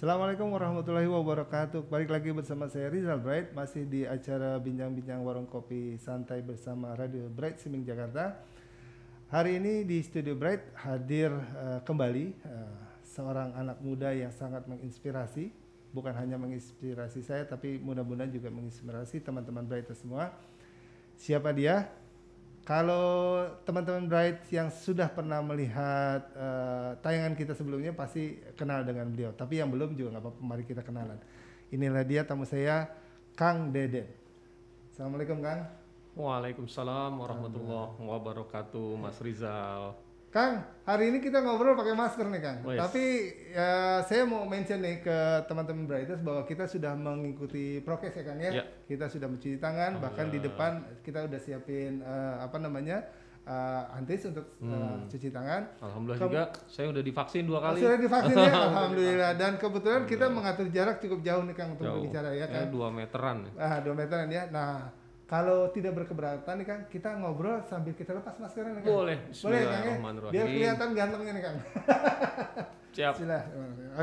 Assalamualaikum warahmatullahi wabarakatuh. Balik lagi bersama saya Rizal Bright, masih di acara bincang-bincang warung kopi santai bersama Radio Bright Siming Jakarta. Hari ini di Studio Bright hadir kembali seorang anak muda yang sangat menginspirasi. Bukan hanya menginspirasi saya, tapi mudah-mudahan juga menginspirasi teman-teman Bright semua. Siapa dia? Kalau teman-teman Bright yang sudah pernah melihat tayangan kita sebelumnya pasti kenal dengan beliau. Tapi yang belum juga nggak apa-apa, mari kita kenalan. Inilah dia tamu saya, Kang Deden. Assalamualaikum Kang. Waalaikumsalam warahmatullahi wabarakatuh, Mas Rizal. Kang, hari ini kita ngobrol pakai masker nih Kang. Oh, yes. Tapi saya mau mention nih ke teman-teman Brighters bahwa kita sudah mengikuti prokes ya Kang ya. Ya. Kita sudah mencuci tangan, bahkan di depan kita udah siapin antis untuk cuci tangan. Alhamdulillah juga saya udah divaksin 2 kali. Sudah divaksin ya, alhamdulillah. Dan kebetulan kita mengatur jarak cukup jauh nih Kang untuk berbicara ya Kang. 2 meteran. 2 meteran ya. Nah, kalau tidak berkeberatan nih Kang, kita ngobrol sambil kita lepas maskernya nih Kang. Boleh. Boleh Kang ya? Bismillahirrahmanirrahim. Biar kelihatan gantengnya nih Kang. Siap.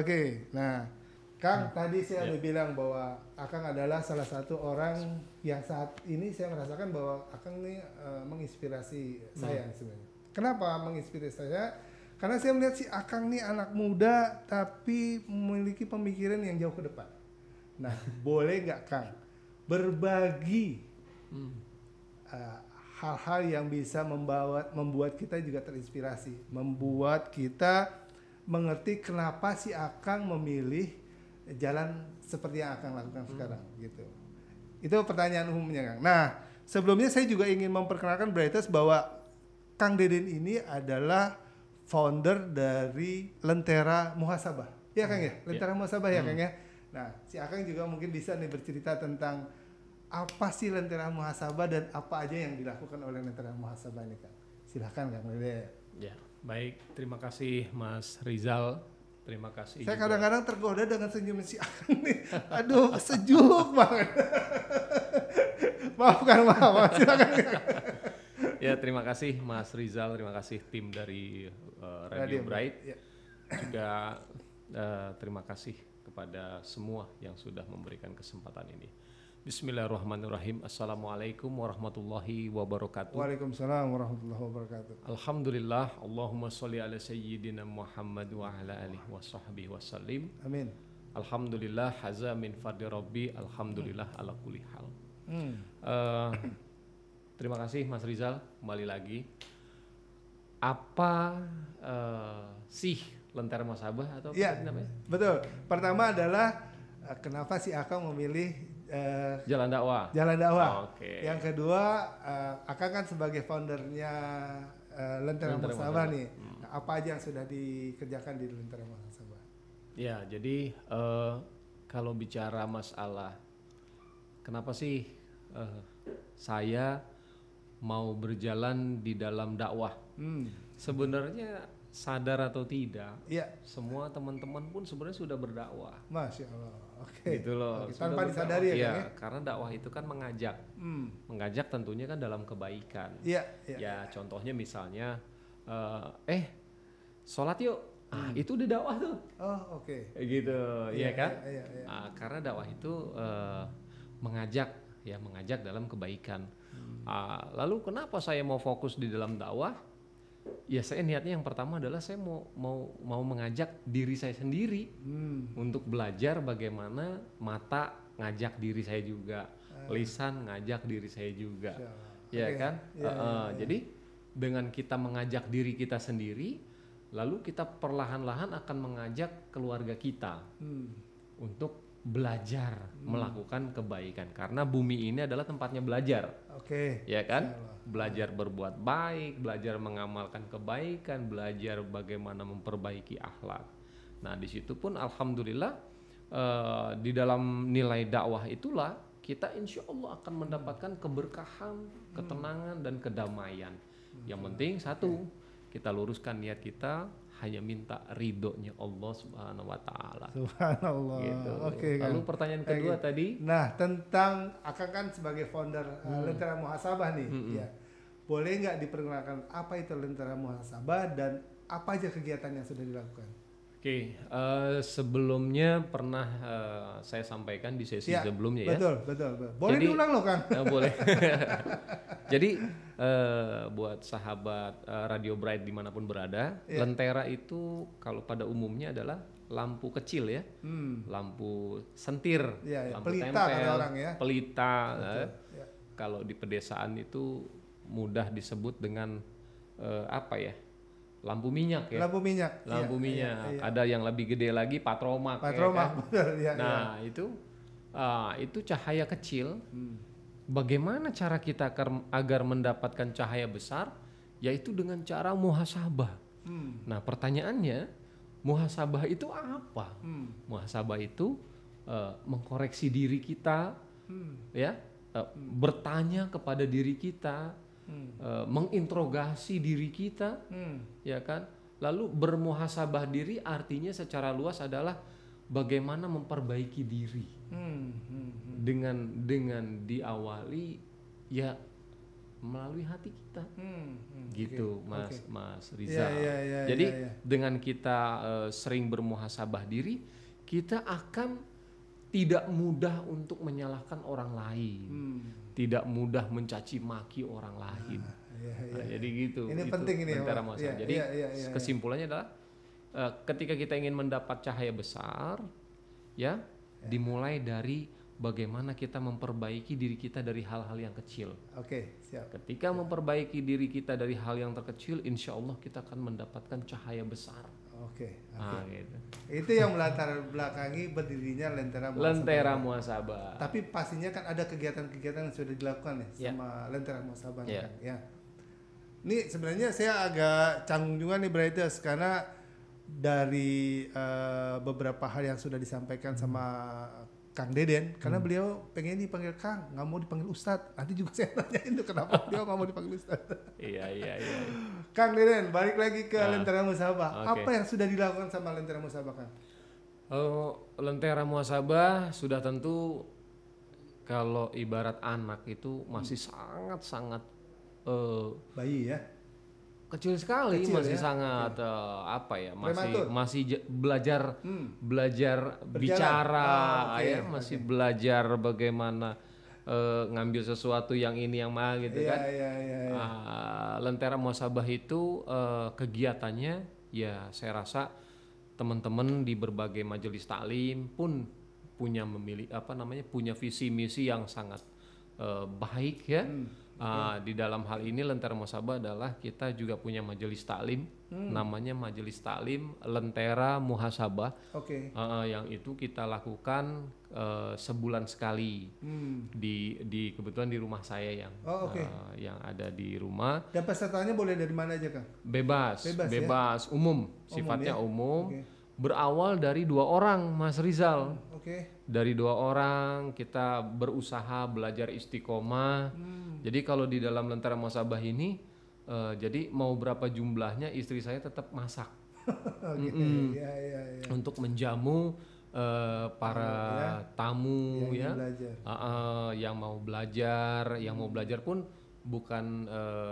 Oke, nah Kang tadi saya udah bilang bahwa Akang adalah salah satu orang yang saat ini saya merasakan bahwa Akang ini menginspirasi saya sebenarnya. Kenapa menginspirasi saya? Karena saya melihat si Akang nih anak muda tapi memiliki pemikiran yang jauh ke depan. Nah, boleh nggak Kang berbagi hal-hal yang bisa membuat kita juga terinspirasi, membuat kita mengerti kenapa si Akang memilih jalan seperti yang Akang lakukan sekarang gitu. Itu pertanyaan umumnya Kang. Nah, sebelumnya saya juga ingin memperkenalkan Brighters bahwa Kang Deden ini adalah founder dari Lentera Muhasabah. Ya Kang ya, Lentera Muhasabah ya Kang ya. Nah, si Akang juga mungkin bisa nih bercerita tentang apa sih Lentera Muhasabah dan apa aja yang dilakukan oleh Lentera Muhasabah ini Kang. Silahkan Kang Deden. Ya, baik. Terima kasih Mas Rizal. Terima kasih. Saya kadang-kadang tergoda dengan senyum si Akang nih. Aduh, sejuk banget. Maaf. Silakan. Ya, terima kasih Mas Rizal. Terima kasih tim dari Radio Bright. Ya. Juga terima kasih kepada semua yang sudah memberikan kesempatan ini. Bismillahirrahmanirrahim. Assalamualaikum warahmatullahi wabarakatuh. Waalaikumsalam warahmatullahi wabarakatuh. Alhamdulillah. Allahumma sholli ala sayyidina Muhammad wa ala alihi wa sahbihi wa sallim. Amin. Alhamdulillah haza min fadli rabbi. Alhamdulillah ala kulli hal. Terima kasih Mas Rizal. Kembali lagi. Apa sih Lentera Muhasabah atau apa namanya? Betul. Pertama adalah kenapa si Akang memilih Jalan dakwah. Jalan dakwah. Oke. Yang kedua, Akang kan sebagai foundernya Lentera Muhasabah nih. Nah, apa aja yang sudah dikerjakan di Lentera Muhasabah? Ya, jadi kalau bicara masalah kenapa sih saya mau berjalan di dalam dakwah? Sebenarnya sadar atau tidak, semua teman-teman pun sebenarnya sudah berdakwah. Masya Allah. Oke. Gitu loh. Tanpa disadari ya, ya Kang, ya? Karena dakwah itu kan mengajak, mengajak tentunya kan dalam kebaikan. Ya, contohnya misalnya, sholat yuk. Itu udah dakwah tuh. Oh, oke. Gitu, ya kan? Iya. Karena dakwah itu mengajak dalam kebaikan. Lalu kenapa saya mau fokus di dalam dakwah? Ya saya niatnya yang pertama adalah saya mau mengajak diri saya sendiri untuk belajar bagaimana mata ngajak diri saya juga, lisan ngajak diri saya juga, kan? Jadi dengan kita mengajak diri kita sendiri, lalu kita perlahan-lahan akan mengajak keluarga kita untuk belajar melakukan kebaikan, karena bumi ini adalah tempatnya belajar. Ya kan? Belajar berbuat baik, belajar mengamalkan kebaikan, belajar bagaimana memperbaiki akhlak. Nah, di situ pun alhamdulillah di dalam nilai dakwah itulah kita insya Allah akan mendapatkan keberkahan, ketenangan dan kedamaian. Yang penting satu, kita luruskan niat kita hanya minta ridhonya Allah Subhanahu wa taala. Subhanallah. Gitu. Oke, Lalu kan. pertanyaan kedua tadi. Nah, tentang Akang kan sebagai founder Lentera Muhasabah nih, ya. Boleh nggak diperkenalkan apa itu Lentera Muhasabah dan apa aja kegiatan yang sudah dilakukan? Oke, sebelumnya pernah saya sampaikan di sesi Ya, sebelumnya ya. betul. Boleh Jadi, diulang loh, Kang. boleh. Jadi buat sahabat Radio Bright dimanapun berada, Ya. lentera itu kalau pada umumnya adalah lampu kecil ya, lampu sentir, Ya, lampu pelita tempel, kata orang ya. pelita. Betul, ya. Kalau di pedesaan itu mudah disebut dengan apa ya? Lampu minyak ya. Lampu minyak. Lampu Iya, minyak. iya. Ada yang lebih gede lagi patromak. Patromak, Ya kan? betul, ya. Nah itu cahaya kecil. Bagaimana cara kita agar mendapatkan cahaya besar? Yaitu dengan cara muhasabah. Nah pertanyaannya, muhasabah itu apa? Muhasabah itu mengkoreksi diri kita, ya, bertanya kepada diri kita, menginterogasi diri kita, ya kan? Lalu bermuhasabah diri artinya secara luas adalah bagaimana memperbaiki diri dengan diawali ya melalui hati kita, gitu, Mas Rizal. Jadi dengan kita sering bermuhasabah diri, kita akan tidak mudah untuk menyalahkan orang lain, tidak mudah mencaci maki orang lain. Nah, jadi gitu. Ini itu penting ini. lentera muhasabah. Jadi kesimpulannya adalah ketika kita ingin mendapat cahaya besar, ya, dimulai dari bagaimana kita memperbaiki diri kita dari hal-hal yang kecil. Oke, siap. Ketika memperbaiki diri kita dari hal yang terkecil, insya Allah kita akan mendapatkan cahaya besar. Oke. Nah, gitu. Itu yang melatar belakangi berdirinya Lentera Muhasabah. Lentera Muhasabah. Tapi pastinya kan ada kegiatan-kegiatan yang sudah dilakukan ya sama Lentera Muhasabah. Ya. Ini sebenarnya saya agak canggung juga nih Brightes karena dari beberapa hal yang sudah disampaikan sama Kang Deden, karena beliau pengen dipanggil Kang, nggak mau dipanggil Ustadz. Nanti juga saya tanyain tuh kenapa beliau nggak mau dipanggil Ustadz. Iya. Kang Deden, balik lagi ke Lentera Muhasabah. Apa yang sudah dilakukan sama Lentera Muhasabah, Kang? Lentera Muhasabah sudah tentu kalau ibarat anak itu masih sangat-sangat bayi ya. Kecil sekali, masih ya? sangat apa ya, Prematur. masih belajar bicara, masih belajar bagaimana ngambil sesuatu yang ini yang mana gitu kan. Lentera Muhasabah itu kegiatannya ya saya rasa teman-teman di berbagai majelis taklim pun punya punya visi misi yang sangat baik ya. Di dalam hal ini Lentera Muhasabah adalah kita juga punya majelis taklim, namanya Majelis Taklim Lentera Muhasabah. Yang itu kita lakukan sebulan sekali di kebetulan di rumah saya yang ada di rumah. Dan pesertanya boleh dari mana aja, Kang? Bebas, umum, sifatnya umum. Berawal dari 2 orang, Mas Rizal. Dari 2 orang kita berusaha belajar istiqomah. Jadi kalau di dalam Lentera Muhasabah ini, jadi mau berapa jumlahnya istri saya tetap masak. Untuk menjamu para tamu yang mau belajar, yang mau belajar pun bukan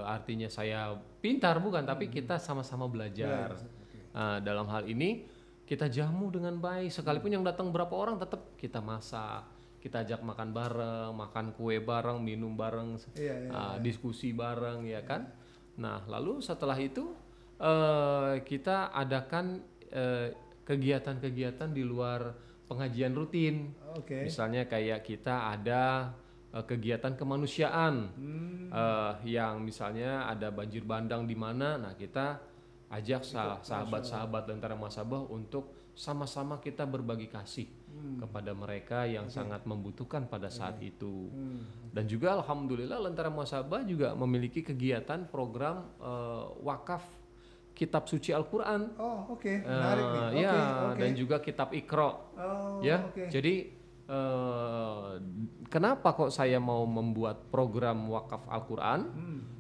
artinya saya pintar, bukan, tapi kita sama-sama belajar. Dalam hal ini kita jamu dengan baik, sekalipun yang datang berapa orang tetap kita masak, kita ajak makan bareng, makan kue bareng, minum bareng, diskusi bareng, ya kan. Nah lalu setelah itu kita adakan kegiatan-kegiatan di luar pengajian rutin. Misalnya kayak kita ada kegiatan kemanusiaan yang misalnya ada banjir bandang di mana, nah kita ajak sahabat-sahabat Lentera Muhasabah untuk sama-sama kita berbagi kasih kepada mereka yang sangat membutuhkan pada saat itu. Dan juga alhamdulillah Lentera Muhasabah juga memiliki kegiatan program wakaf kitab suci Al-Qur'an. Menarik nih. Dan juga kitab Iqra. Jadi kenapa kok saya mau membuat program wakaf Al-Qur'an?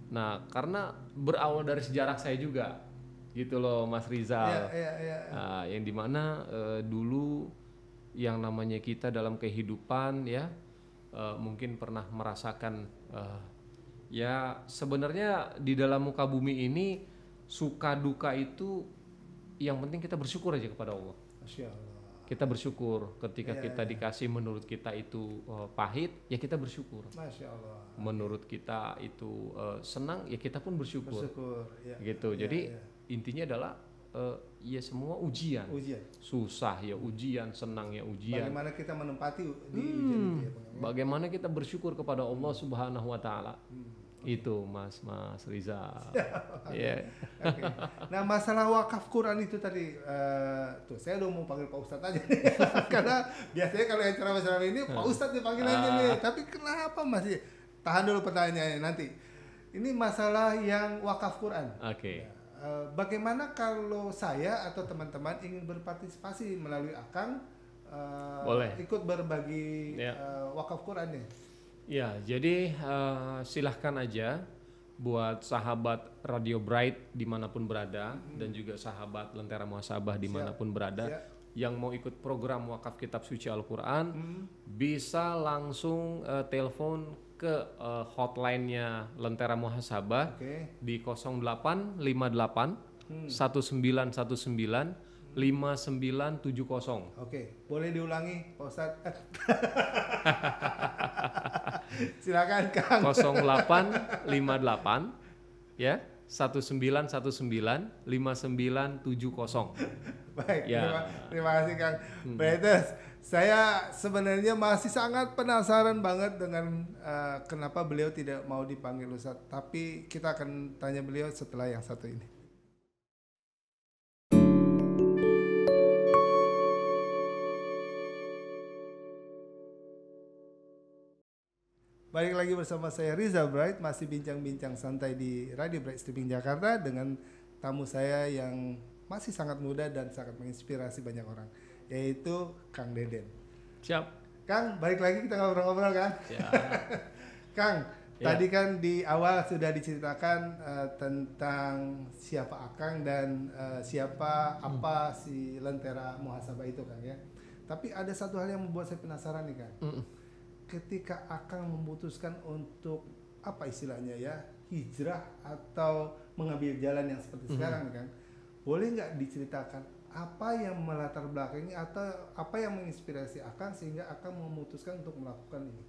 Nah, karena berawal dari sejarah saya juga. Gitu loh Mas Rizal. Yang dimana dulu yang namanya kita dalam kehidupan ya mungkin pernah merasakan ya sebenarnya di dalam muka bumi ini suka duka itu yang penting kita bersyukur aja kepada Allah. Masya Allah. Kita bersyukur ketika Iya, kita iya. dikasih menurut kita itu pahit, ya kita bersyukur. Masya Allah. Menurut kita itu senang, ya kita pun bersyukur. Bersyukur. Ya. Gitu. Ya, Jadi ya. intinya adalah ya semua ujian. Ujian. Susah ya ujian, senang ya ujian. Bagaimana kita menempati di ujian itu ya, Bang? Ya? Bagaimana kita bersyukur kepada Allah Subhanahu wa taala. Itu Mas Rizal. Ya. Oke. Nah, masalah wakaf Quran itu tadi tuh saya udah mau panggil Pak Ustadz aja nih. Karena biasanya kalau yang ceramah-ceramah ini Pak Ustadz dipanggil aja nih. Tapi kenapa masih tahan dulu pertanyaannya nanti. Ini masalah yang wakaf Quran. Oke. Ya. Bagaimana kalau saya atau teman-teman ingin berpartisipasi melalui Akang Boleh. ikut berbagi Ya. wakaf Qurannya? Ya, jadi silahkan aja buat sahabat Radio Bright dimanapun berada dan juga sahabat Lentera Muhasabah dimanapun berada Siap. yang mau ikut program wakaf kitab suci Al-Quran bisa langsung telepon ke hotline-nya Lentera Muhasabah Oke. di 0858 1919 5970. Oke, boleh diulangi Pak Ustadz? Silakan Kang. 0858 ya 1919 5970. Baik, Ya. terima kasih Kang. Breiters, saya sebenarnya masih sangat penasaran banget dengan kenapa beliau tidak mau dipanggil Ustadz. Tapi kita akan tanya beliau setelah yang satu ini. Balik lagi bersama saya Rizal Bright, masih bincang-bincang santai di Radio Bright Streaming Jakarta dengan tamu saya yang masih sangat muda dan sangat menginspirasi banyak orang, yaitu Kang Deden. Siap. Kang, balik lagi kita ngobrol-ngobrol Kang. Ya. Kang, Ya. tadi kan di awal sudah diceritakan tentang siapa Akang dan siapa apa si Lentera Muhasabah itu Kang ya. Tapi ada satu hal yang membuat saya penasaran nih Kang. Ketika Akang memutuskan untuk apa istilahnya ya, hijrah atau mengambil jalan yang seperti sekarang nih Kang, boleh nggak diceritakan apa yang melatar belakangi atau apa yang menginspirasi Akang sehingga Akang memutuskan untuk melakukan ini?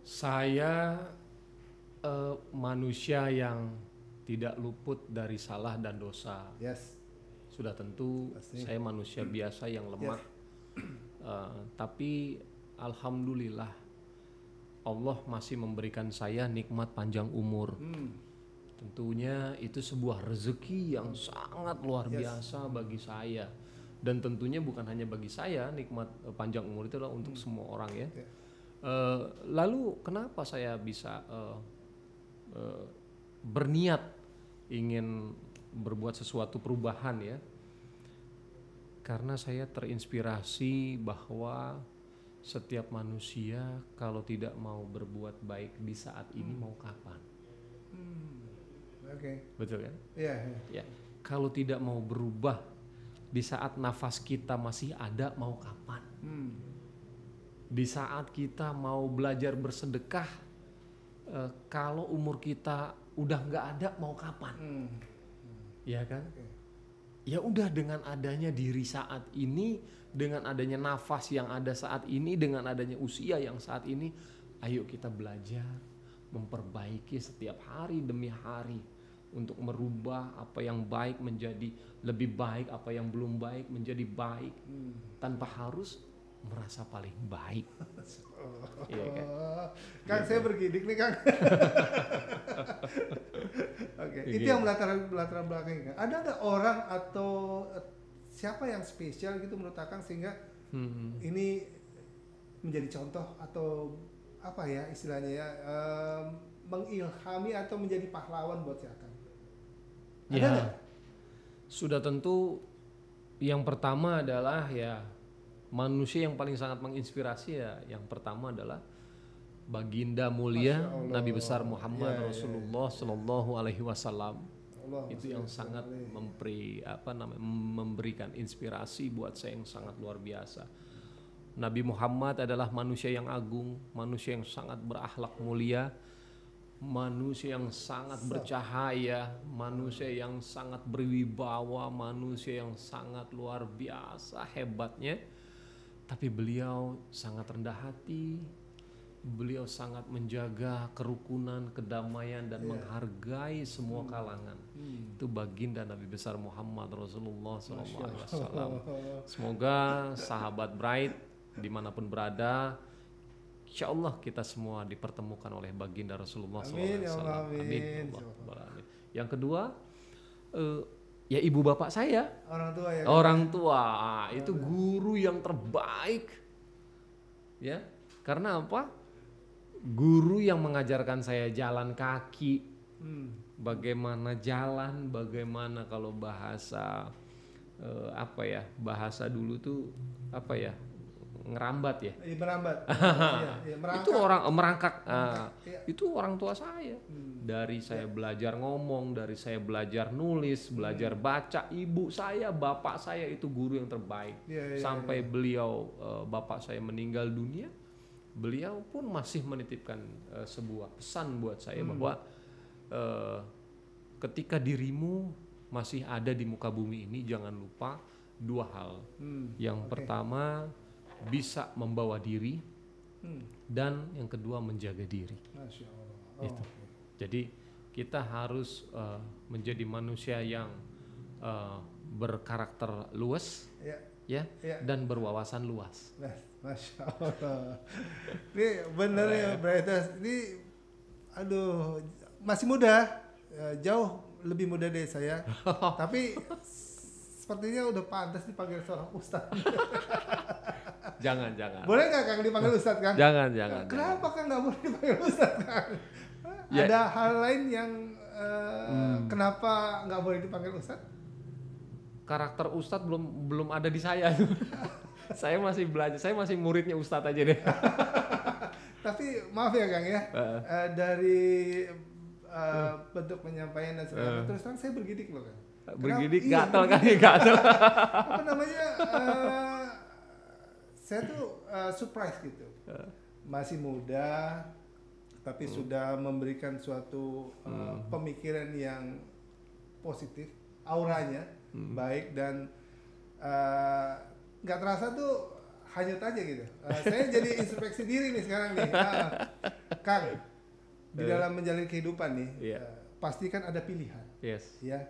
Saya manusia yang tidak luput dari salah dan dosa. Yes. Sudah tentu Pasti. saya manusia biasa yang lemah. Tapi alhamdulillah Allah masih memberikan saya nikmat panjang umur. Tentunya itu sebuah rezeki yang sangat luar biasa bagi saya. Dan tentunya bukan hanya bagi saya, nikmat panjang umur itu adalah untuk semua orang ya. Lalu kenapa saya bisa berniat ingin berbuat sesuatu perubahan ya? Karena saya terinspirasi bahwa setiap manusia kalau tidak mau berbuat baik di saat ini mau kapan? Oke. Betul kan? Iya. Ya. Kalau tidak mau berubah di saat nafas kita masih ada mau kapan? Di saat kita mau belajar bersedekah, kalau umur kita udah nggak ada mau kapan? Ya kan? Ya udah, dengan adanya diri saat ini, dengan adanya nafas yang ada saat ini, dengan adanya usia yang saat ini, ayo kita belajar memperbaiki setiap hari demi hari untuk merubah apa yang baik menjadi lebih baik, apa yang belum baik menjadi baik, tanpa harus merasa paling baik. Iya kan? Kang, saya bergidik nih Kang. Oke, itu yang latar belakangnya Kang. Ada nggak orang atau siapa yang spesial gitu menurut Kang sehingga ini menjadi contoh atau apa ya istilahnya ya, mengilhami atau menjadi pahlawan buat si Kang? Ada Ya, nggak? sudah tentu yang pertama adalah ya manusia yang paling sangat menginspirasi ya, yang pertama adalah baginda mulia Nabi besar Muhammad Rasulullah Shallallahu Alaihi Wasallam. Itu yang sangat memberikan inspirasi buat saya yang sangat luar biasa. Nabi Muhammad adalah manusia yang agung, manusia yang sangat berakhlak mulia, manusia yang sangat bercahaya, manusia yang sangat berwibawa, manusia yang sangat luar biasa hebatnya. Tapi beliau sangat rendah hati, beliau sangat menjaga kerukunan, kedamaian dan menghargai semua kalangan. Itu baginda Nabi besar Muhammad Rasulullah SAW. Semoga sahabat Bright dimanapun berada, insya Allah kita semua dipertemukan oleh baginda Rasulullah SAW. Amin. Yang kedua, ya ibu bapak saya, orang tua itu guru yang terbaik, ya. Karena apa? Guru yang mengajarkan saya jalan kaki, bagaimana jalan, bagaimana kalau bahasa bahasa dulu tuh ngerambat ya. Merambat. Itu orang merangkak. Itu orang tua saya. Dari saya belajar ngomong, dari saya belajar nulis, belajar baca, ibu saya, bapak saya itu guru yang terbaik. Sampai beliau bapak saya meninggal dunia, beliau pun masih menitipkan sebuah pesan buat saya bahwa ketika dirimu masih ada di muka bumi ini, jangan lupa dua hal. Yang pertama, bisa membawa diri, dan yang kedua menjaga diri. Masya Allah. Itu. Jadi kita harus menjadi manusia yang berkarakter luas, dan berwawasan luas. Masya Allah. Ini bener ya, Brightas. Ini, aduh, masih muda, jauh lebih muda dari saya. Tapi sepertinya udah pantas dipanggil seorang ustaz. Jangan. Boleh nggak Kang dipanggil ustaz, Kang? Jangan. Kenapa Kang nggak boleh dipanggil ustaz, Kang? Ada hal lain yang kenapa nggak boleh dipanggil ustaz? Karakter ustaz belum ada di saya. Saya masih belajar, saya masih muridnya ustaz aja deh. Tapi maaf ya Kang ya, dari bentuk penyampaian dan sebagainya, terus terang saya bergidik loh Kang. Bergidik gatal kan ya, gatal. Apa namanya? Saya tuh surprise gitu. Masih muda, tapi sudah memberikan suatu pemikiran yang positif, auranya baik, dan nggak terasa tuh hanyut aja gitu. Saya jadi introspeksi diri nih sekarang nih, Kang. Di dalam menjalani kehidupan nih, pasti kan ada pilihan. Yes. Ya.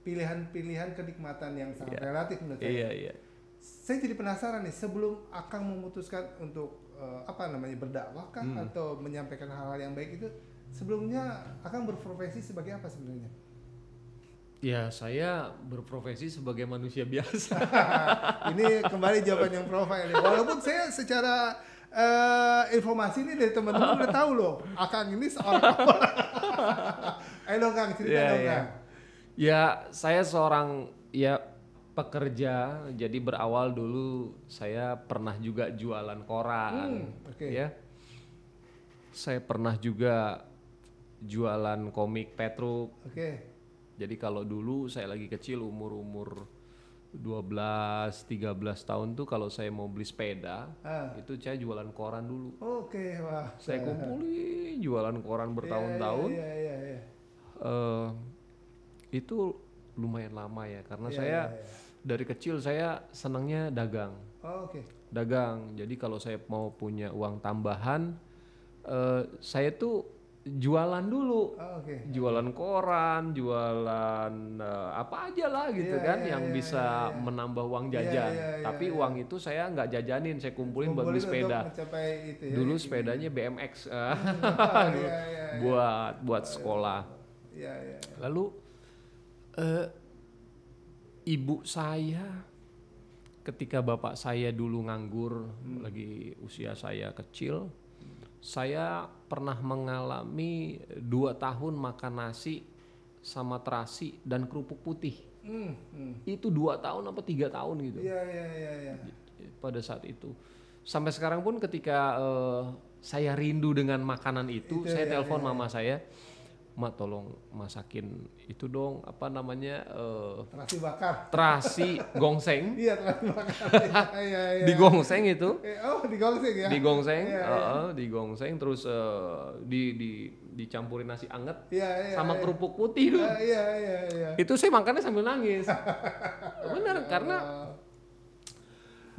Pilihan-pilihan kenikmatan yang sangat relatif menurut saya. Iya. Saya jadi penasaran nih, sebelum Akang memutuskan untuk berdakwah kah atau menyampaikan hal-hal yang baik itu, sebelumnya Akang berprofesi sebagai apa sebenarnya? Ya, saya berprofesi sebagai manusia biasa. Ini kembali jawaban yang profil nih. Walaupun saya secara informasi ini dari teman-teman udah tahu loh, Akang ini seorang apa? Ayo dong Kang, cerita dong Kang. Ya, saya seorang pekerja. Jadi berawal dulu saya pernah juga jualan koran, ya. Saya pernah juga jualan komik Petruk. Jadi kalau dulu saya lagi kecil, umur 12-13 tahun tuh, kalau saya mau beli sepeda, itu saya jualan koran dulu. Wah. Saya kumpulin jualan koran bertahun-tahun. Itu lumayan lama ya, karena saya dari kecil saya senangnya dagang. Dagang. Jadi kalau saya mau punya uang tambahan, saya tuh jualan dulu. Jualan koran, jualan apa aja lah gitu yang bisa menambah uang jajan. Tapi uang itu saya nggak jajanin, saya kumpulin buat beli sepeda. Dulu sepedanya BMX buat sekolah. Lalu ibu saya, ketika bapak saya dulu nganggur, lagi usia saya kecil, saya pernah mengalami 2 tahun makan nasi sama terasi dan kerupuk putih. Itu 2 tahun apa 3 tahun gitu. Pada saat itu. Sampai sekarang pun ketika saya rindu dengan makanan itu, saya telepon mama saya, Mak tolong masakin itu dong, apa namanya, Terasi bakar. terasi gongseng. Iya, terasi bakar. Iya. Digongseng itu. Oh, digongseng ya. Digongseng, Iya. digongseng terus dicampurin nasi anget Iya. sama kerupuk putih tuh. Iya. Itu saya makannya sambil nangis. Benar, karena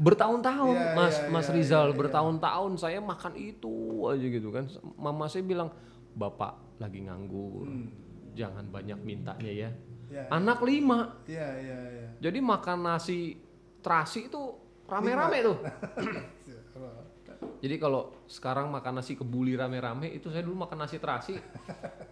bertahun-tahun Mas Rizal, bertahun-tahun saya makan itu aja gitu kan. Mama saya bilang, "Bapak lagi nganggur. Jangan banyak mintanya ya." Anak 5. Iya. Jadi makan nasi terasi itu rame-rame tuh. Jadi kalau sekarang makan nasi kebuli rame-rame, itu saya dulu makan nasi terasi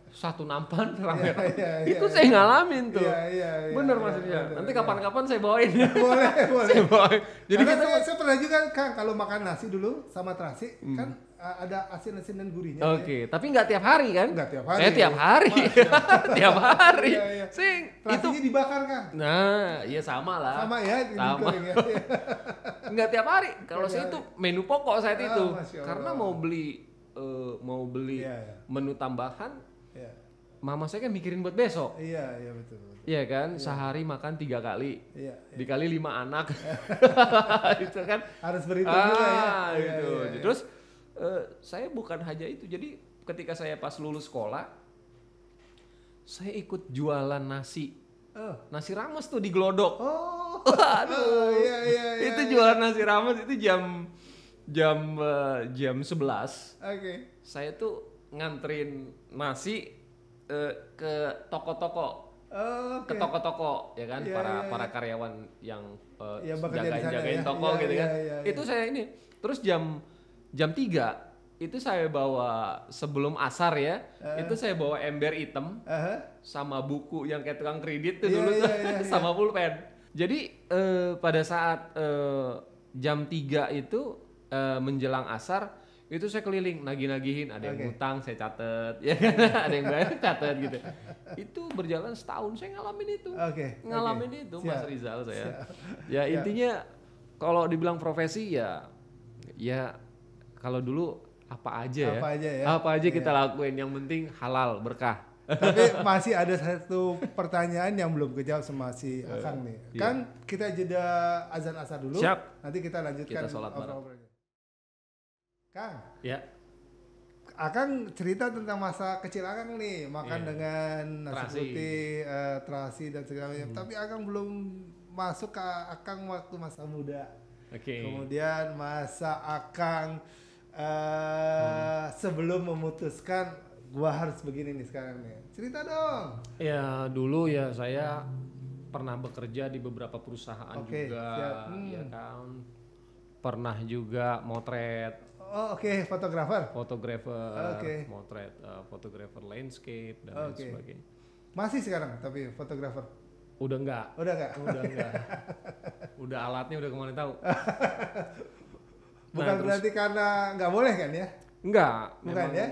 satu nampan rame-rame. Itu saya ngalamin tuh. Iya. Bener Mas Rizal. Nanti kapan-kapan saya bawain. Boleh. Saya bawain. Jadi Karena kita saya pernah juga Kang, kalau makan nasi dulu sama terasi kan ada asin-asin dan gurihnya. Oke, tapi nggak tiap hari kan? Nggak tiap hari. Saya tiap hari. Tiap hari. Iya. Saya itu. Terasinya dibakar kan? Nah, iya sama lah. Sama ya, Sama. digoreng ya. Nggak tiap hari. Kalau saya itu menu pokok saat itu. Masya Allah. Karena mau beli Iya. menu tambahan, Iya. mama saya kan mikirin buat besok. Iya betul. Iya kan, sehari makan 3 kali. Iya. Dikali 5 anak. Itu kan. Harus berhitung juga ya. Gitu. Iya. Terus saya bukan hanya itu. Jadi ketika saya pas lulus sekolah, saya ikut jualan nasi. Nasi rames tuh di Glodok. Oh. Aduh. Iya. Itu jualan nasi rames itu jam 11. Oke. Saya tuh nganterin nasi ke toko-toko. Ke toko-toko ya kan, para karyawan yang jagain toko gitu kan. Itu saya ini. Terus jam 3 itu saya bawa sebelum asar ya. Itu saya bawa ember hitam sama buku yang kayak tukang kredit tuh dulu tuh sama pulpen. Jadi pada saat jam 3 itu menjelang asar itu saya keliling nagih-nagihin, ada yang ngutang saya catet ya kan, ada yang bayar catet gitu. Itu berjalan setahun saya ngalamin itu. Ngalamin itu Mas Rizal saya. Ya intinya kalau dibilang profesi ya kalau dulu apa aja kita lakuin, yang penting halal berkah. Tapi masih ada satu pertanyaan yang belum kejawab sama si Akang nih. Kan kita jeda azan asar dulu. Siap. Nanti kita lanjutkan Kita sholat bareng. obrol-obrolnya. Kang. Ya. Akang cerita tentang masa kecil Akang nih, makan dengan nasi putih, terasi dan segala macam. Tapi Akang belum masuk ke Akang waktu masa muda. Kemudian masa Akang sebelum memutuskan gua harus begini nih sekarang nih. Cerita dong. Ya dulu ya saya pernah bekerja di beberapa perusahaan juga, ya kan. Pernah juga motret. Fotografer. Motret, fotografer landscape dan lain sebagainya. Masih sekarang tapi fotografer. Udah enggak. Udah alatnya udah kemana tahu. Bukan berarti karena nggak boleh kan ya? Enggak, bukan memang ya?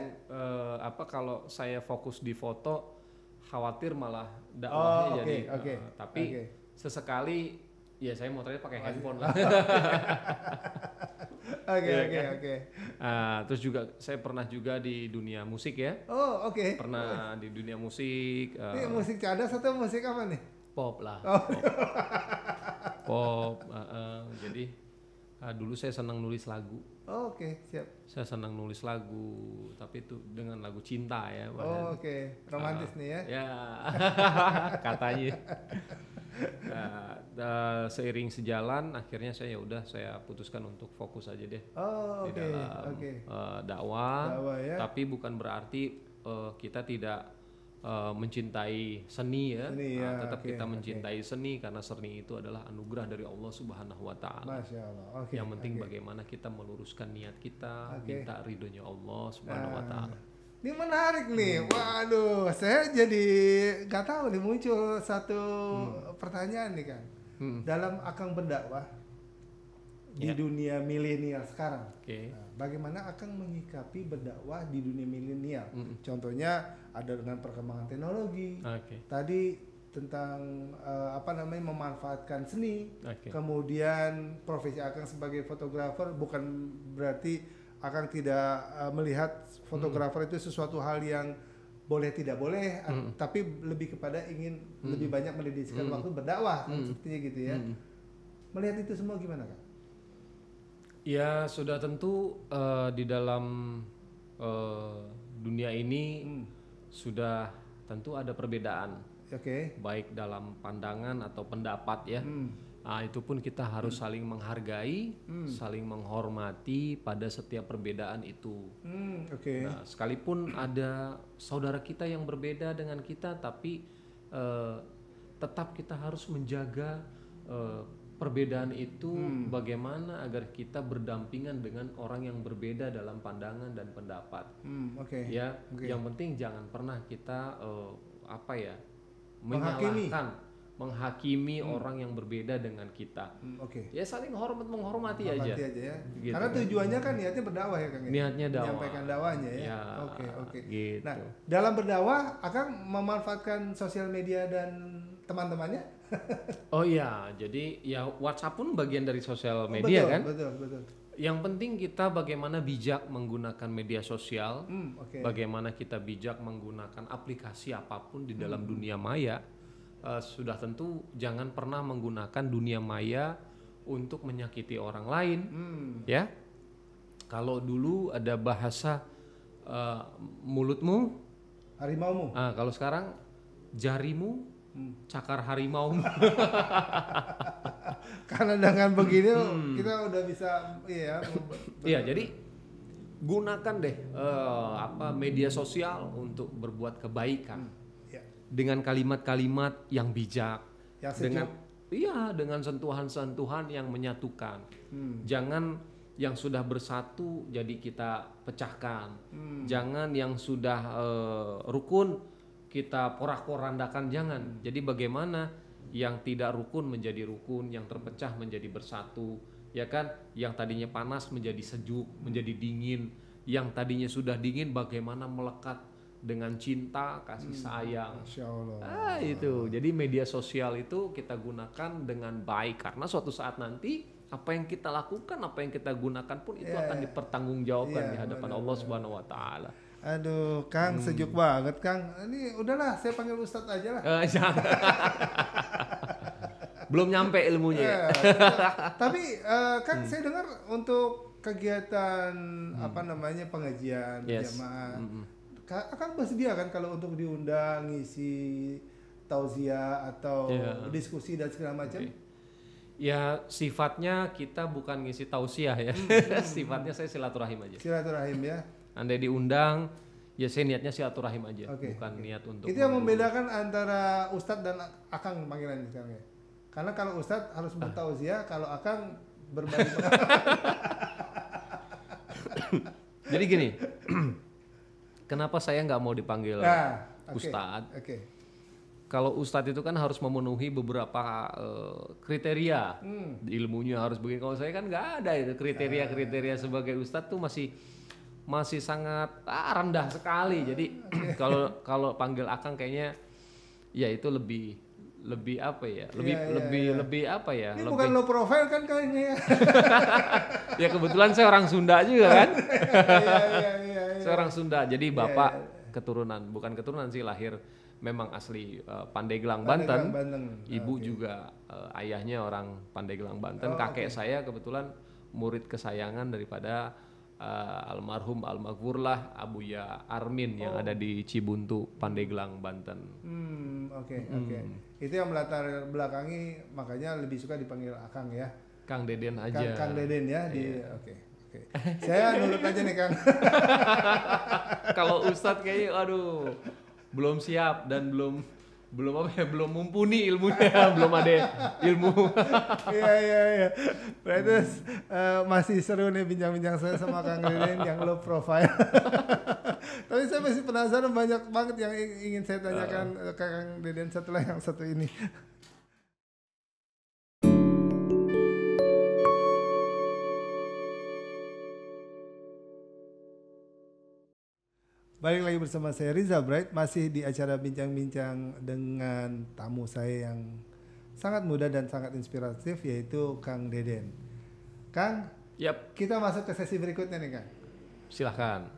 Kalau saya fokus di foto khawatir malah dakwahnya jadi. Tapi sesekali ya saya motretnya pakai handphone lah. Terus juga saya pernah juga di dunia musik ya. Pernah di dunia musik. Ini musik cadas atau musik apa nih? Pop lah. Pop. Jadi dulu saya senang nulis lagu. Siap. Saya senang nulis lagu, tapi itu dengan lagu cinta ya. Romantis nih ya. Ya, katanya. Seiring sejalan, akhirnya saya putuskan untuk fokus aja deh di dalam dakwah. Tapi bukan berarti kita tidak mencintai seni ya. Tetap kita mencintai seni karena seni itu adalah anugerah dari Allah Subhanahu wa taala. Masya Allah. Yang penting bagaimana kita meluruskan niat kita, minta ridhonya Allah Subhanahu wa taala. Ini menarik nih. Waduh, saya jadi nggak tahu nih, muncul satu pertanyaan nih kan. Dalam Akang berdakwah di dunia milenial sekarang. Bagaimana Akang menyikapi berdakwah di dunia milenial? Contohnya ada dengan perkembangan teknologi. Tadi tentang memanfaatkan seni. Kemudian profesi Akang sebagai fotografer bukan berarti Akang tidak melihat fotografer itu sesuatu hal yang boleh tidak boleh, tapi lebih kepada ingin lebih banyak mendedikasikan waktu berdakwah, kan sepertinya gitu ya. Melihat itu semua gimana Kang? Ya sudah tentu di dalam dunia ini sudah tentu ada perbedaan, baik dalam pandangan atau pendapat ya. Nah, itu pun kita harus saling menghargai, saling menghormati pada setiap perbedaan itu. Nah, sekalipun ada saudara kita yang berbeda dengan kita, tapi tetap kita harus menjaga perbedaan itu bagaimana agar kita berdampingan dengan orang yang berbeda dalam pandangan dan pendapat. Yang penting jangan pernah kita menghakimi orang yang berbeda dengan kita. Ya saling menghormati aja ya. Gitu, karena tujuannya kan niatnya berdakwah ya Kang. Niatnya dakwah. Menyampaikan dakwahnya ya. Gitu. Nah, dalam berdakwah Akang memanfaatkan sosial media dan teman-temannya? Oh iya, jadi ya WhatsApp pun bagian dari sosial media kan? Betul. Yang penting kita bagaimana bijak menggunakan media sosial, bagaimana kita bijak menggunakan aplikasi apapun di dalam dunia maya. Sudah tentu jangan pernah menggunakan dunia maya untuk menyakiti orang lain, ya. Kalau dulu ada bahasa mulutmu harimaumu, kalau sekarang jarimu cakar harimau. Karena dengan begini kita udah bisa iya, jadi gunakan deh media sosial untuk berbuat kebaikan dengan kalimat-kalimat yang bijak, dengan sentuhan-sentuhan yang menyatukan. Jangan yang sudah bersatu jadi kita pecahkan, jangan yang sudah rukun kita porak-porandakan, jangan. Jadi bagaimana yang tidak rukun menjadi rukun, yang terpecah menjadi bersatu, ya kan? Yang tadinya panas menjadi sejuk, menjadi dingin, yang tadinya sudah dingin bagaimana melekat dengan cinta, kasih sayang. Masya Allah. Itu. Jadi media sosial itu kita gunakan dengan baik, karena suatu saat nanti apa yang kita lakukan, apa yang kita gunakan pun itu akan dipertanggungjawabkan di hadapan Allah Subhanahu wa taala. Aduh, Kang, sejuk banget, Kang. Ini udahlah, saya panggil Ustadz aja lah. Belum nyampe ilmunya. Tapi, Kang, saya dengar untuk kegiatan pengajian jamaah, Kang bersedia kan kalau untuk diundang ngisi tausiah atau diskusi dan segala macam? Ya sifatnya kita bukan ngisi tausiah ya. Sifatnya saya silaturahim aja. Silaturahim ya. Andai diundang, ya saya niatnya silaturahim aja, bukan niat untuk. Itu yang membedakan antara Ustadz dan Akang panggilannya sekarang ya. Karena kalau Ustadz harus bertausiah, kalau Akang berbagi pengalaman. Jadi gini, kenapa saya nggak mau dipanggil Ustadz? Kalau Ustadz itu kan harus memenuhi beberapa kriteria, ilmunya harus begini. Kalau saya kan nggak ada itu kriteria sebagai Ustadz tuh masih sangat rendah sekali. Jadi kalau panggil Akang kayaknya ya itu lebih apa ya? Lebih apa ya? Ini bukan low profile kan kayaknya ya. Ya kebetulan saya orang Sunda juga kan. Saya orang Sunda. Jadi bapak bukan keturunan sih, lahir memang asli Pandeglang, Banten. Ibu juga ayahnya orang Pandeglang, Banten. Kakek saya kebetulan murid kesayangan daripada almarhum almarhumlah Abuya Armin yang ada di Cibuntu, Pandeglang, Banten. Itu yang melatar belakangi makanya lebih suka dipanggil Akang ya. Kang Deden aja. Kang Deden ya. Saya nurut aja nih Kang. Kalau Ustadz kayaknya belum siap dan belum mumpuni ilmunya, belum ada ilmu. Iya. Berarti masih seru nih bincang-bincang saya sama Kang Deden yang low profile. Tapi saya masih penasaran, banyak banget yang ingin saya tanyakan ke Kang Deden setelah yang satu ini. Balik lagi bersama saya Rizal Bright, masih di acara bincang-bincang dengan tamu saya yang sangat muda dan sangat inspiratif, yaitu Kang Deden. Kang, kita masuk ke sesi berikutnya nih Kang. Silahkan.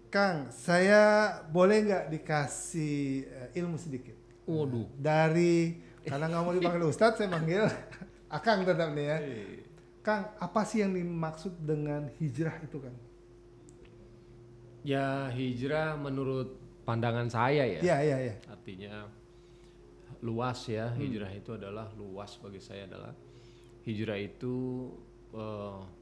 Kang, saya boleh nggak dikasih ilmu sedikit? Waduh. Karena nggak mau dipanggil Ustadz, saya panggil Akang tetap nih ya. Kang, apa sih yang dimaksud dengan hijrah itu, Kang? Ya, hijrah menurut pandangan saya ya. Iya. Artinya luas ya. Hijrah itu adalah luas bagi saya adalah hijrah itu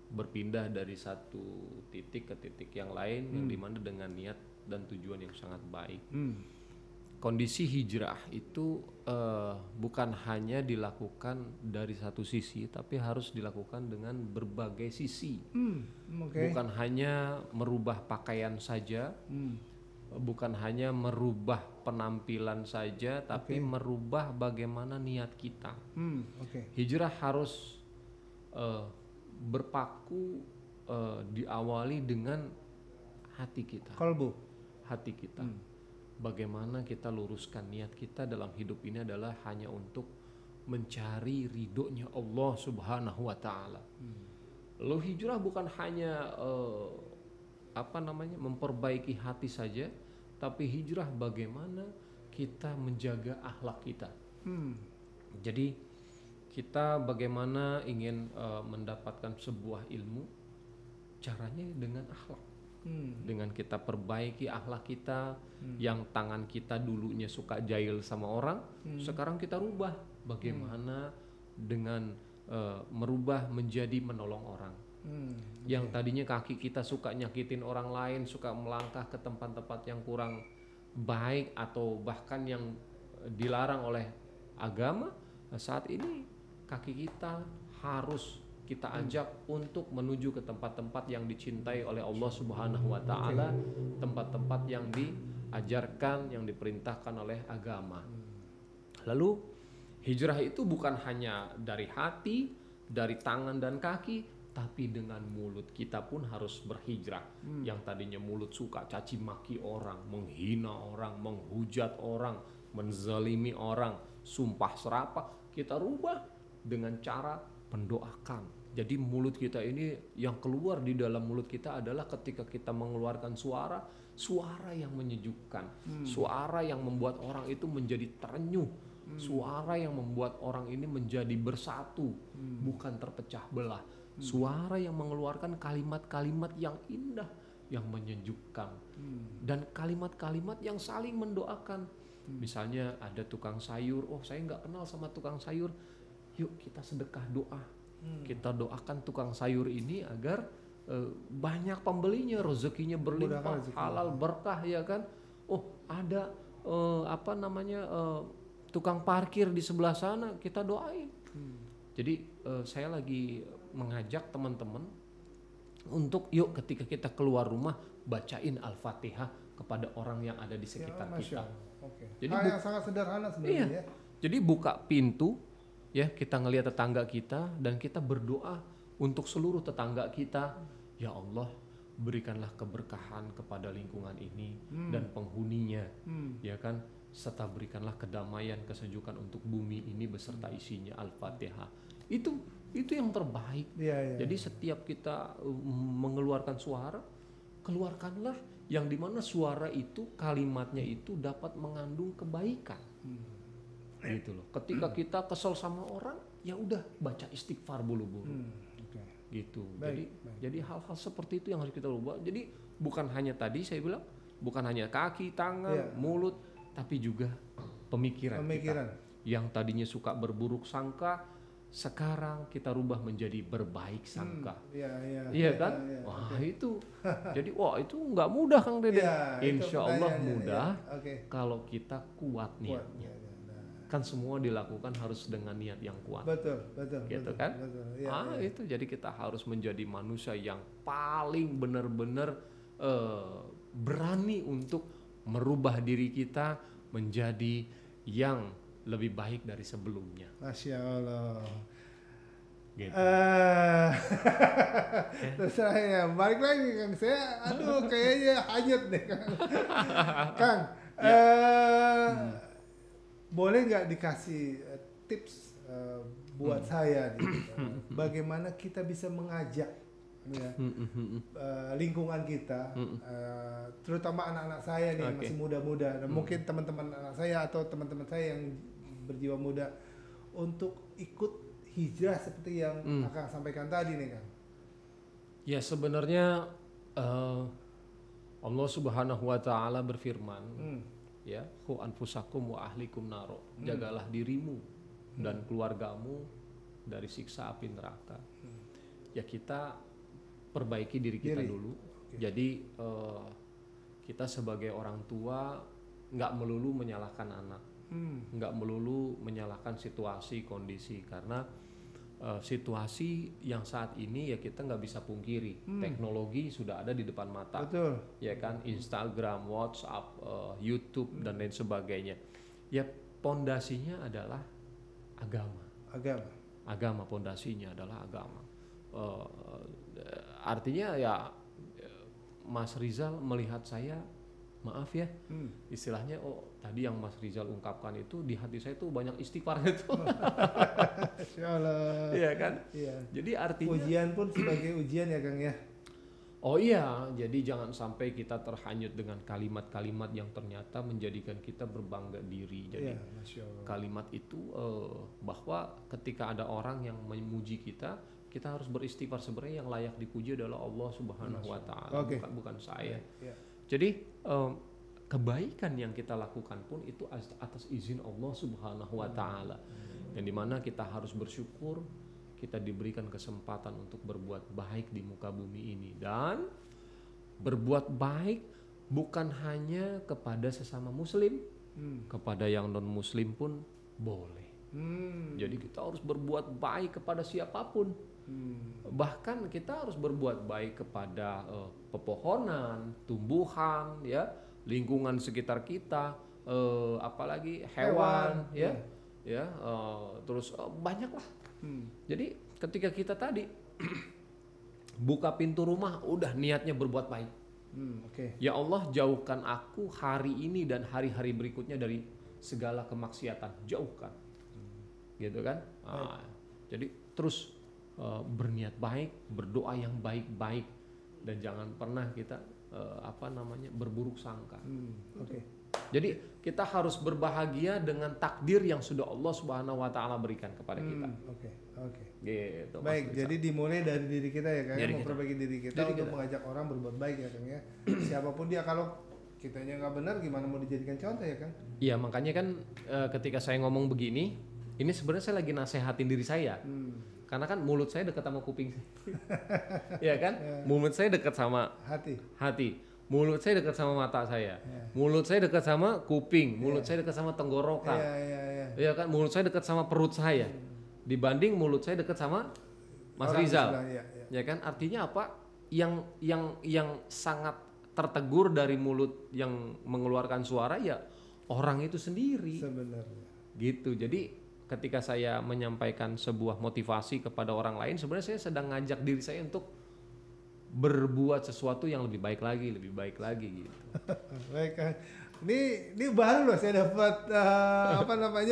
berpindah dari satu titik ke titik yang lain yang dimana dengan niat dan tujuan yang sangat baik. Kondisi hijrah itu bukan hanya dilakukan dari satu sisi, tapi harus dilakukan dengan berbagai sisi. Bukan hanya merubah pakaian saja, bukan hanya merubah penampilan saja, tapi merubah bagaimana niat kita. Hijrah harus berpaku diawali dengan hati kita. Kolbu. Hati kita. Bagaimana kita luruskan niat kita dalam hidup ini adalah hanya untuk mencari ridhonya Allah Subhanahu wa taala. Lalu hijrah bukan hanya memperbaiki hati saja, tapi hijrah bagaimana kita menjaga akhlak kita. Jadi kita bagaimana ingin mendapatkan sebuah ilmu, caranya dengan akhlak. Dengan kita perbaiki akhlak kita, yang tangan kita dulunya suka jahil sama orang, sekarang kita rubah bagaimana dengan merubah menjadi menolong orang. Yang tadinya kaki kita suka nyakitin orang lain, suka melangkah ke tempat-tempat yang kurang baik atau bahkan yang dilarang oleh agama, saat ini kaki kita harus kita ajak untuk menuju ke tempat-tempat yang dicintai oleh Allah Subhanahu wa taala, tempat-tempat yang diajarkan, yang diperintahkan oleh agama. Lalu hijrah itu bukan hanya dari hati, dari tangan dan kaki, tapi dengan mulut kita pun harus berhijrah. Yang tadinya mulut suka caci maki orang, menghina orang, menghujat orang, menzalimi orang, sumpah serapah, kita rubah dengan cara mendoakan. Jadi mulut kita ini, yang keluar di dalam mulut kita adalah ketika kita mengeluarkan suara yang menyejukkan, suara yang membuat orang itu menjadi terenyuh, suara yang membuat orang ini menjadi bersatu, bukan terpecah belah, suara yang mengeluarkan kalimat-kalimat yang indah, yang menyejukkan, dan kalimat-kalimat yang saling mendoakan. Misalnya ada tukang sayur, saya nggak kenal sama tukang sayur, yuk kita sedekah doa. Kita doakan tukang sayur ini agar banyak pembelinya, rezekinya berlimpah, halal, berkah, ya kan. Ada tukang parkir di sebelah sana, kita doain. Jadi saya lagi mengajak teman-teman untuk yuk ketika kita keluar rumah bacain Al-Fatihah kepada orang yang ada di sekitar kita. Jadi yang sangat sederhana sebenarnya. Jadi buka pintu, ya, kita ngelihat tetangga kita dan kita berdoa untuk seluruh tetangga kita. Ya Allah, berikanlah keberkahan kepada lingkungan ini dan penghuninya, ya kan, serta berikanlah kedamaian, kesejukan untuk bumi ini beserta isinya. Al-Fatihah. Itu yang terbaik. Jadi setiap kita mengeluarkan suara, keluarkanlah yang dimana suara itu, kalimatnya itu dapat mengandung kebaikan. Gitu loh. Ketika kita kesel sama orang, ya udah baca istighfar bulu-bulu. Gitu. Jadi hal-hal seperti itu yang harus kita ubah. Jadi bukan hanya tadi saya bilang, bukan hanya kaki, tangan, mulut, tapi juga pemikiran. Kita. Yang tadinya suka berburuk sangka, sekarang kita rubah menjadi berbaik sangka. Iya kan? Itu. Jadi itu nggak mudah, Kang Dede. Insya Allah mudah kalau kita kuat niatnya. Kan semua dilakukan harus dengan niat yang kuat. Betul. Gitu kan? Itu jadi kita harus menjadi manusia yang paling benar-benar berani untuk merubah diri kita menjadi yang lebih baik dari sebelumnya. Masya Allah. Gitu. Terus saya balik lagi, Kang. Saya kayaknya hanyut deh, Kang. Kang, boleh nggak dikasih tips buat saya nih, bagaimana kita bisa mengajak lingkungan kita, terutama anak-anak saya nih yang Oke. masih muda-muda, dan mungkin teman-teman anak saya atau teman-teman saya yang berjiwa muda untuk ikut hijrah seperti yang Akang sampaikan tadi nih Kang. Ya sebenarnya Allah Subhanahu wa taala berfirman, ya, "Qu anfusakum wa ahlikum naro." Jagalah dirimu dan keluargamu dari siksa api neraka. Ya kita perbaiki diri kita dulu. Jadi kita sebagai orang tua nggak melulu menyalahkan anak, nggak melulu menyalahkan situasi kondisi, karena situasi yang saat ini ya kita nggak bisa pungkiri, teknologi sudah ada di depan mata. Betul. Ya kan, Instagram, WhatsApp, YouTube dan lain sebagainya. Ya pondasinya adalah agama. Agama pondasinya adalah agama. Artinya ya Mas Rizal melihat saya, maaf ya, istilahnya tadi yang Mas Rizal ungkapkan itu di hati saya tuh banyak istighfar itu. Insyaallah. Iya kan? Iya. Jadi artinya Ujian pun sebagai ujian ya Kang ya. oh iya, jadi jangan sampai kita terhanyut dengan kalimat-kalimat yang ternyata menjadikan kita berbangga diri. Jadi Masya Allah. kalimat itu bahwa ketika ada orang yang memuji kita harus beristighfar. Sebenarnya yang layak dipuji adalah Allah Subhanahu wa taala, bukan saya. Jadi kebaikan yang kita lakukan pun itu atas izin Allah Subhanahu wa taala. Yang dimana kita harus bersyukur kita diberikan kesempatan untuk berbuat baik di muka bumi ini, dan berbuat baik bukan hanya kepada sesama muslim, kepada yang non muslim pun boleh. Jadi kita harus berbuat baik kepada siapapun. Bahkan kita harus berbuat baik kepada pepohonan, tumbuhan, ya, lingkungan sekitar kita, apalagi hewan. Terus banyak lah. Jadi ketika kita tadi buka pintu rumah, udah niatnya berbuat baik. Ya Allah, jauhkan aku hari ini dan hari-hari berikutnya dari segala kemaksiatan, jauhkan. Gitu kan? Jadi terus berniat baik, berdoa yang baik-baik, dan jangan pernah kita berburuk sangka. Jadi kita harus berbahagia dengan takdir yang sudah Allah Subhanahu wa taala berikan kepada kita. Gitu. Baik, jadi dimulai dari diri kita ya Kang, memperbaiki diri kita Diri untuk kita. mengajak orang berbuat baik ya Kang ya. Siapapun dia, kalau kitanya nggak benar gimana mau dijadikan contoh ya Kang? Iya, makanya kan ketika saya ngomong begini, ini sebenarnya saya lagi nasehatin diri saya. Karena kan mulut saya dekat sama kuping saya. Iya kan? Mulut saya dekat sama hati. Mulut saya dekat sama mata saya. Mulut saya dekat sama kuping. Mulut saya dekat sama tenggorokan. Iya kan? Mulut saya dekat sama perut saya. Dibanding mulut saya dekat sama Mas Rizal. Ya kan? Artinya apa? Yang sangat tertegur dari mulut yang mengeluarkan suara ya orang itu sendiri. Sebenarnya. Gitu. Jadi ketika saya menyampaikan sebuah motivasi kepada orang lain, sebenarnya saya sedang ngajak diri saya untuk berbuat sesuatu yang lebih baik lagi gitu. Baik Kang. Ini baru loh saya dapat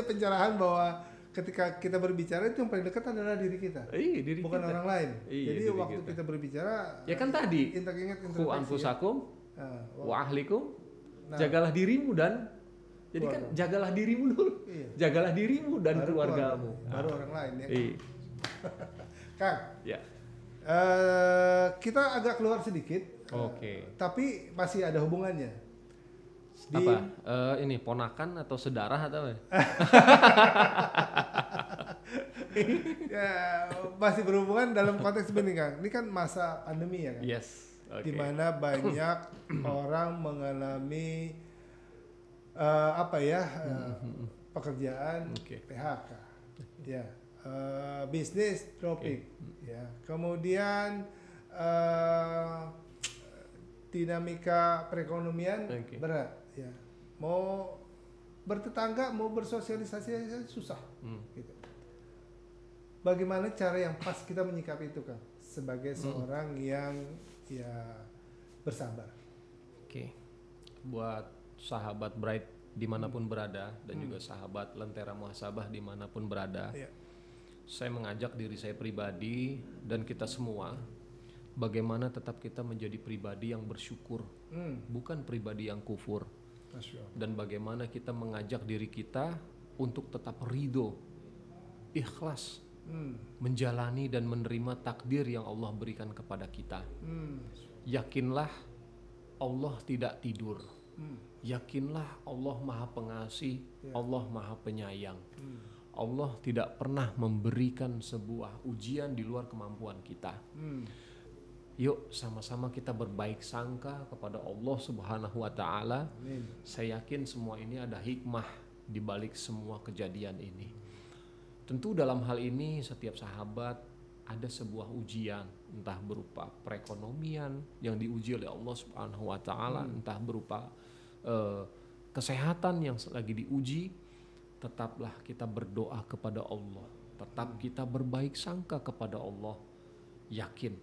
pencerahan bahwa ketika kita berbicara itu yang paling dekat adalah diri kita. Diri bukan kita. Orang lain. Jadi Jadi waktu kita berbicara ya kan tadi Qu anfusakum wa ahlikum, jagalah dirimu dan jadi kan jagalah dirimu dulu. Jagalah dirimu dan baru keluargamu. Baru orang lain ya. Kang. Ya. Kita agak keluar sedikit. Tapi masih ada hubungannya. Ini ponakan atau sedarah atau apa? Ya, masih berhubungan dalam konteks ini Kang. Ini kan masa pandemi ya Kang. Yes. Di mana banyak orang mengalami pekerjaan PHK. Ya. Bisnis dropping. Ya. Kemudian dinamika perekonomian berat. Ya. Mau bertetangga, mau bersosialisasi susah. Gitu. Bagaimana cara yang pas kita menyikapi itu Kang? Sebagai seorang yang bersabar. Buat sahabat Bright dimanapun berada dan juga sahabat Lentera Muhasabah dimanapun berada, saya mengajak diri saya pribadi dan kita semua bagaimana tetap kita menjadi pribadi yang bersyukur, bukan pribadi yang kufur. Dan bagaimana kita mengajak diri kita untuk tetap ridho, ikhlas, menjalani dan menerima takdir yang Allah berikan kepada kita. Yakinlah Allah tidak tidur. Yakinlah Allah Maha Pengasih, Allah Maha Penyayang. Allah tidak pernah memberikan sebuah ujian di luar kemampuan kita. Yuk sama-sama kita berbaik sangka kepada Allah Subhanahu wa Ta'ala. Saya yakin semua ini ada hikmah di balik semua kejadian ini. Tentu dalam hal ini setiap sahabat ada sebuah ujian, entah berupa perekonomian yang diuji oleh Allah Subhanahu wa Ta'ala, entah berupa kesehatan yang lagi diuji. Tetaplah kita berdoa kepada Allah, tetap kita berbaik sangka kepada Allah, yakin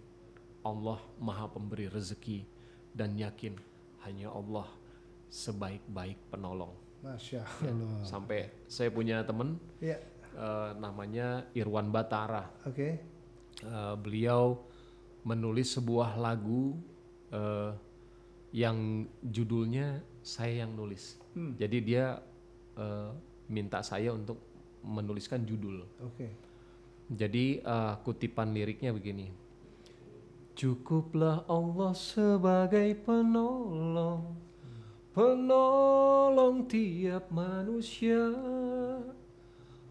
Allah Maha Pemberi rezeki, dan yakin hanya Allah sebaik-baik penolong. Masya Allah. Sampai saya punya teman, namanya Irwan Batara. Beliau menulis sebuah lagu yang judulnya saya yang nulis. Jadi dia minta saya untuk menuliskan judul. Jadi kutipan liriknya begini. Cukuplah Allah sebagai penolong, penolong tiap manusia.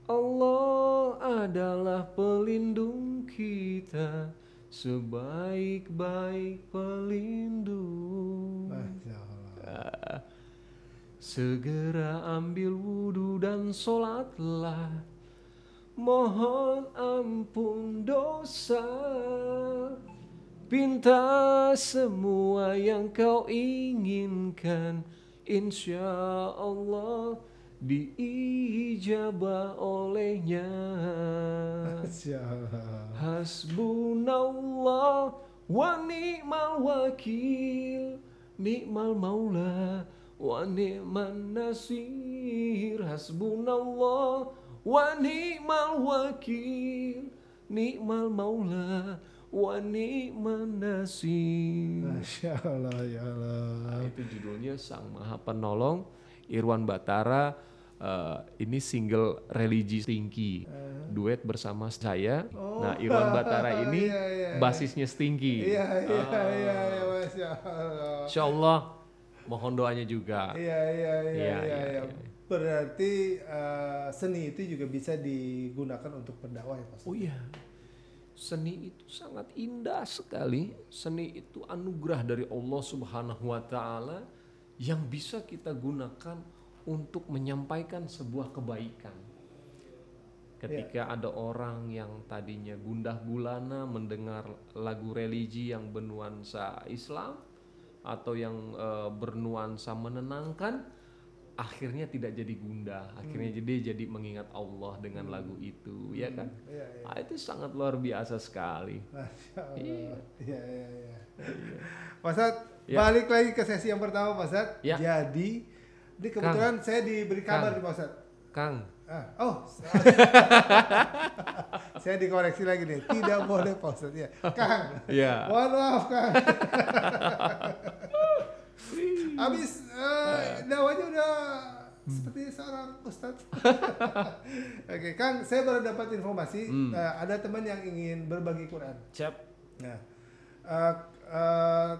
Allah adalah pelindung kita, sebaik-baik pelindung. Segera ambil wudu dan sholatlah, mohon ampun dosa. Pinta semua yang kau inginkan, insya Allah diijabah olehnya. Hasbunallah wa ni'mal wakil, ni'mal maula wa ni'man nasir. Hasbunallah wa ni'mal wakil, ni'mal maula wa ni'man nasir. Masya Allah, ya Allah. Itu judulnya Sang Maha Penolong, Irwan Batara. Ini single Religi Stinky, duet bersama saya. Nah, Irwan Batara ini basisnya Stinky. Iya, Masya Allah. Insya Allah mohon doanya juga. Iya. Berarti seni itu juga bisa digunakan untuk berdakwah ya Pak? Oh iya, seni itu sangat indah sekali. Seni itu anugerah dari Allah Subhanahu wa Ta'ala yang bisa kita gunakan untuk menyampaikan sebuah kebaikan. Ketika ada orang yang tadinya gundah gulana mendengar lagu religi yang bernuansa Islam atau yang bernuansa menenangkan, akhirnya tidak jadi gundah, akhirnya jadi mengingat Allah dengan lagu itu, ya kan? Itu sangat luar biasa sekali. Masya Allah. Iya. Pak Ustadz, balik lagi ke sesi yang pertama Pak Ustadz. Jadi, ini kebetulan Kang, saya diberi kabar nih Pak Ustadz. Kang. Saya dikoreksi lagi nih, tidak boleh Pak Ustadz ya. Kang. Mohon maaf Kang. Habis dakwahnya udah seperti seorang ustadz. Oke, Kang, saya baru dapat informasi ada teman yang ingin berbagi Quran. Nah,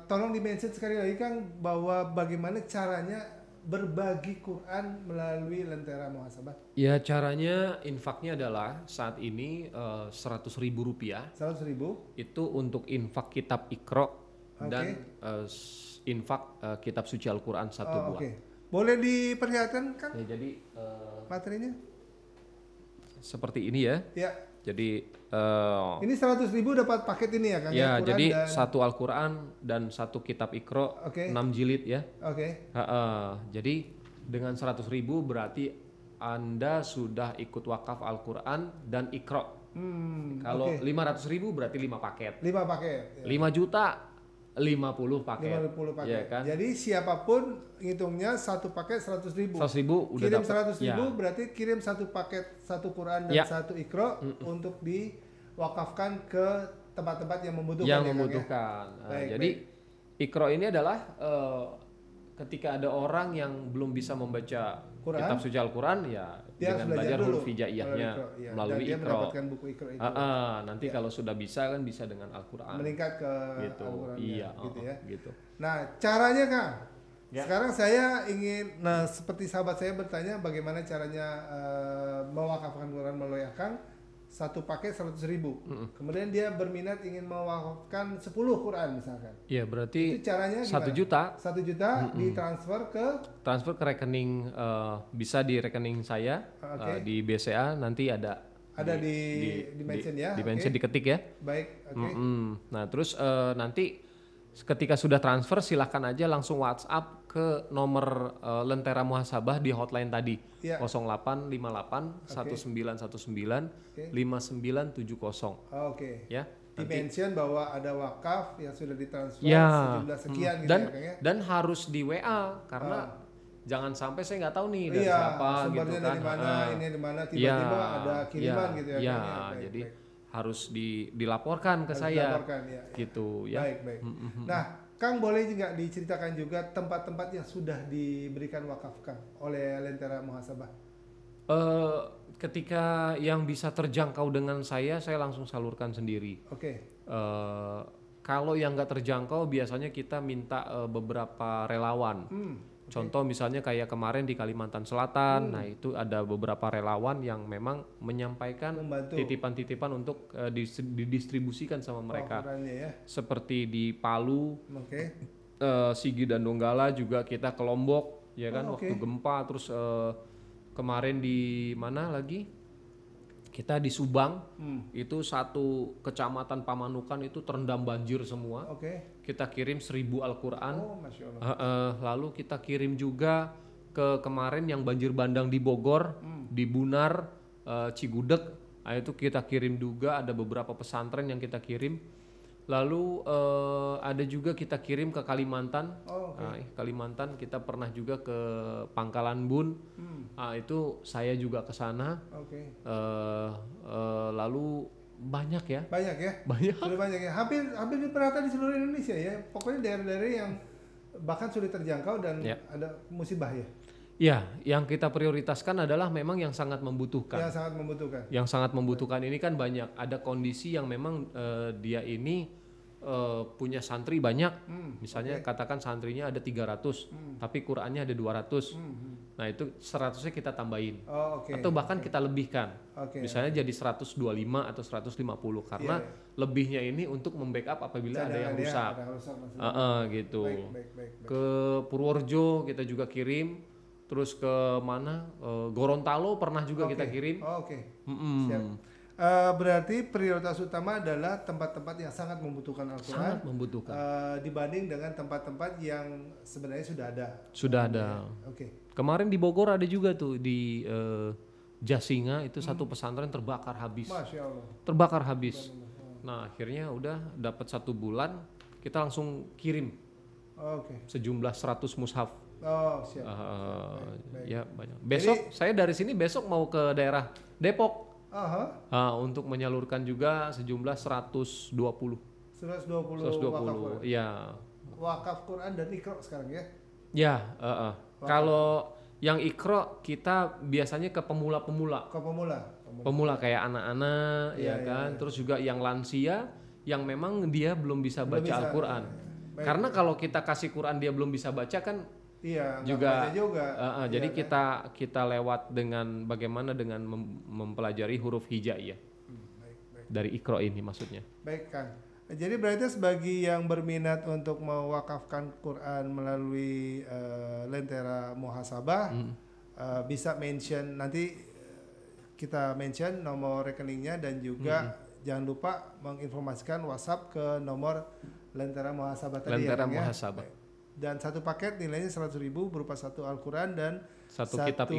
tolong di-mention sekali lagi Kang bahwa bagaimana caranya berbagi Quran melalui Lentera Muhasabah. Ya, caranya infaknya adalah saat ini 100.000 rupiah. 100.000 itu untuk infak kitab Iqra dan infak kitab suci Al-Quran 1 buah. Boleh diperlihatkan Kang? Ya, jadi materinya seperti ini ya. Jadi ini 100.000 dapat paket ini ya Kang? Ya, jadi satu Al-Quran dan satu kitab Iqra 6 jilid ya. Jadi dengan 100.000 berarti Anda sudah ikut wakaf Al-Quran dan Iqra. Kalau 500.000 berarti 5 paket. 5 paket. 5 juta 50 paket. 50 paket. Ya, kan? Jadi siapapun ngitungnya satu paket 100.000. 100.000 udah kirim dapat. 100.000 berarti kirim satu paket, satu Quran dan satu Iqra untuk diwakafkan ke tempat-tempat yang membutuhkan. Yang ya, membutuhkan. Kang, ya? Jadi Iqra ini adalah ketika ada orang yang belum bisa membaca Quran, kitab suci Al-Quran, ya dia dengan belajar dulu huruf hijaiyahnya melalui dia Iqra. mendapatkan buku Iqra itu. Nanti kalau sudah bisa kan bisa dengan Al-Quran. Meningkat ke gitu. Al-Quran. Iya, gitu ya. gitu. Nah, caranya Kang. Ya. Sekarang saya ingin, seperti sahabat saya bertanya bagaimana caranya mewakafkan Quran melalui Akang, satu paket 100.000. Kemudian dia berminat ingin mewakafkan 10 Quran misalkan. Iya, berarti itu caranya 1 juta. 1 juta ditransfer ke Rekening, bisa di rekening saya di BCA, nanti ada di mention ya. Di mention, diketik ya. Baik, oke. Nah, terus nanti ketika sudah transfer silahkan aja langsung WhatsApp ke nomor Lentera Muhasabah di hotline tadi, 0858 1919 5970. Oke. Ya. Di mention bahwa ada wakaf yang sudah ditransfer Ya. sejumlah sekian gitu Dan ya, Kang, ya? dan harus di WA karena jangan sampai saya nggak tahu nih dari Iya, siapa gitu sumbernya kan. dari mana, ini di mana, tiba-tiba ada kiriman gitu ya, Kang, ya? Baik, jadi baik. harus dilaporkan ke Harus saya. dilaporkan, ya. Gitu ya. Baik. Nah, Kang boleh juga diceritakan juga tempat-tempat yang sudah diberikan wakaf Kang oleh Lentera Muhasabah. Ketika yang bisa terjangkau dengan saya langsung salurkan sendiri. Oke. Kalau yang nggak terjangkau biasanya kita minta beberapa relawan. Contoh misalnya kayak kemarin di Kalimantan Selatan, nah itu ada beberapa relawan yang memang menyampaikan Membantu. titipan-titipan untuk didistribusikan sama mereka. Ya. Seperti di Palu, Sigi dan Donggala juga kita ke Lombok, ya kan, waktu gempa. Terus kemarin di mana lagi? Kita di Subang, itu satu kecamatan Pamanukan itu terendam banjir semua. Kita kirim 1000 Al-Quran. Masya Allah. Lalu kita kirim juga ke kemarin yang banjir bandang di Bogor, di Bunar, Cigudeg. Nah, itu kita kirim juga, ada beberapa pesantren yang kita kirim. Lalu ada juga kita kirim ke Kalimantan. Kalimantan kita pernah juga ke Pangkalan Bun. Itu saya juga ke sana. Lalu banyak ya. Banyak. Sudah banyak ya. Hampir merata di seluruh Indonesia ya. Pokoknya daerah-daerah yang bahkan sulit terjangkau dan ada musibah ya. Ya, yang kita prioritaskan adalah memang yang sangat membutuhkan. Yang sangat membutuhkan ini kan banyak. Ada kondisi yang memang dia ini punya santri banyak. Misalnya katakan santrinya ada 300, tapi Qur'annya ada 200. Nah, itu 100-nya kita tambahin. Atau bahkan kita lebihkan. Misalnya jadi 125 atau 150 karena lebihnya ini untuk membackup apabila ada yang rusak. Gitu. Baik. Ke Purworejo kita juga kirim. Terus ke mana? Gorontalo pernah juga kita kirim. Siap. Berarti prioritas utama adalah tempat-tempat yang sangat membutuhkan Al-Quran. Dibanding dengan tempat-tempat yang sebenarnya sudah ada. Kemarin di Bogor ada juga tuh di Jasinga itu satu pesantren terbakar habis. Masya Allah. Terbakar habis. Nah, akhirnya udah dapat 1 bulan kita langsung kirim. Sejumlah 100 mushaf. Siap. Baik. Ya banyak. Besok saya dari sini besok mau ke daerah Depok untuk menyalurkan juga sejumlah 120. 120 ya. Wakaf Quran dan Iqra sekarang ya? Ya. Kalau yang Iqra kita biasanya ke pemula-pemula. Pemula kayak anak-anak, ya kan. Terus juga yang lansia yang memang dia belum bisa baca Al-Quran. Karena kalau kita kasih Quran dia belum bisa baca kan. Juga. Jadi kan? kita lewat dengan bagaimana dengan mempelajari huruf hijaiyah dari Iqra ini maksudnya. Baik Kang. Jadi berarti bagi yang berminat untuk mewakafkan Quran melalui Lentera Muhasabah bisa mention nanti kita mention nomor rekeningnya dan juga jangan lupa menginformasikan WhatsApp ke nomor Lentera Muhasabah tadi. Lentera Muhasabah. Dan satu paket nilainya 100.000 berupa satu Al-Quran dan satu kitab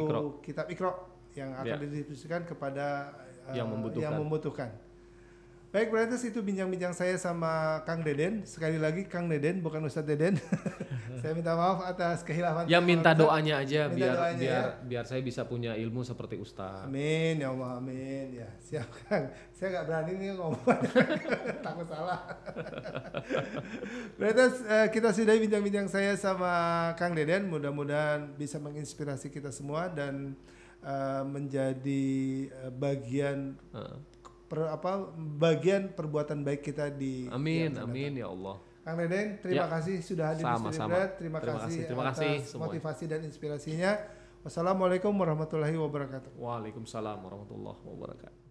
Iqra yang akan didistribusikan kepada yang membutuhkan. Baik, berarti itu bincang-bincang saya sama Kang Deden. Sekali lagi Kang Deden, bukan Ustadz Deden. Saya minta maaf atas kehilafan. Ya minta doanya aja Minta biar doanya, ya. biar saya bisa punya ilmu seperti Ustaz. Amin ya Allah, amin ya. Siap Kang. Saya nggak berani nih ngomong. Takut salah. Berarti kita sudah bincang-bincang saya sama Kang Deden. Mudah-mudahan bisa menginspirasi kita semua dan menjadi bagian bagian perbuatan baik kita di Amin, amin ya Allah. Kang Deden, terima kasih sudah hadir di Studio Bright. Terima kasih atas motivasi dan inspirasinya. Wassalamualaikum warahmatullahi wabarakatuh. Waalaikumsalam warahmatullahi wabarakatuh.